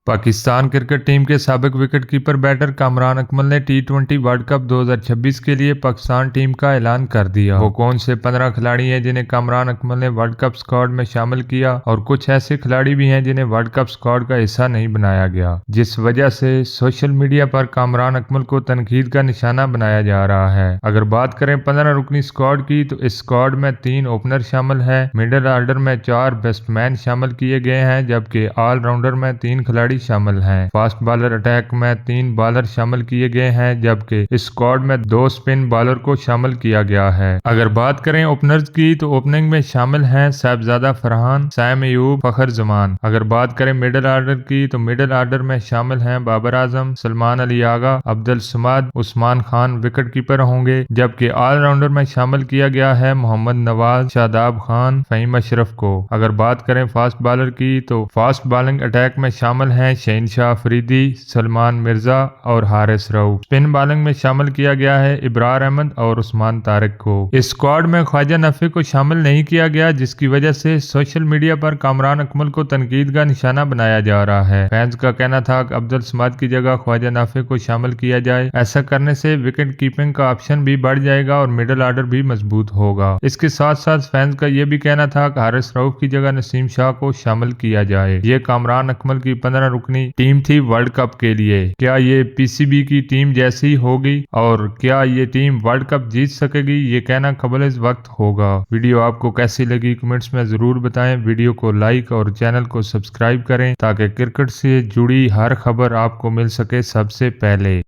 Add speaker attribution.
Speaker 1: Pakistan cricket team के साबिक wicketkeeper batter Kamran Akmal ने टी20 वर्ल्ड कप 2026 के लिए पाकिस्तान टीम का ऐलान कर दिया। वो कौन से 15 खिलाड़ी हैं जिन्हें कामरान अकमल ने वर्ल्ड कप स्क्वाड में शामिल किया और कुछ ऐसे खिलाड़ी भी हैं जिन्हें वर्ल्ड कप स्क्वाड का हिस्सा नहीं बनाया गया, जिस वजह से सोशल मीडिया पर कामरान अकमल को तनकीद का निशाना बनाया जा रहा है। अगर बात करें 15 रुकनी स्क्वाड की, तो इस स्क्वाड में 3 ओपनर शामिल है, मिडिल ऑर्डर में 4 बैट्समैन शामिल किए गए हैं, जबकि ऑलराउंडर में 3 खिलाड़ी शामिल हैं। फास्ट बॉलर अटैक में 3 बॉलर शामिल किए गए हैं, जबकि इस स्क्वाड में 2 स्पिन बॉलर को शामिल किया गया है। अगर बात करें ओपनर्स की, तो ओपनिंग में शामिल हैं साहिबजादा फरहान, साइम अयूब, फखर जमान। अगर बात करें मिडिल ऑर्डर की, तो मिडिल ऑर्डर में शामिल हैं बाबर आजम, सलमान अली आगा, अब्दुल समाद, उस्मान खान विकेट कीपर होंगे, जबकि ऑलराउंडर में शामिल किया गया है मोहम्मद नवाज, शादाब खान, फहीम अशरफ को। अगर बात करें फास्ट बॉलर की, तो फास्ट बॉलिंग अटैक में शामिल हैं शहनशाह अफरीदी, सलमान मिर्जा और हारिस रऊफ। स्पिन बॉलिंग में शामिल किया गया है इब्रार अहमद और उस्मान तारिक को। इस स्क्वाड में ख्वाजा नफी को शामिल नहीं किया गया, जिसकी वजह से सोशल मीडिया पर कामरान अकमल को तनकीद का निशाना बनाया जा रहा है। फैंस का कहना था कि अब्दुल समाद की जगह ख्वाजा नफी को शामिल किया जाए। ऐसा करने से विकेट कीपिंग का ऑप्शन भी बढ़ जाएगा और मिडिल ऑर्डर भी मजबूत होगा। इसके साथ साथ फैंस का यह भी कहना था कि हारिस रऊफ की जगह नसीम शाह को शामिल किया जाए। ये कामरान अकमल की 15 रुकनी टीम थी वर्ल्ड कप के लिए। क्या ये पीसीबी की टीम जैसी होगी और क्या ये टीम वर्ल्ड कप जीत सकेगी, ये कहना कबल इस वक्त होगा। वीडियो आपको कैसी लगी कमेंट्स में जरूर बताएं। वीडियो को लाइक और चैनल को सब्सक्राइब करें ताकि क्रिकेट से जुड़ी हर खबर आपको मिल सके सबसे पहले।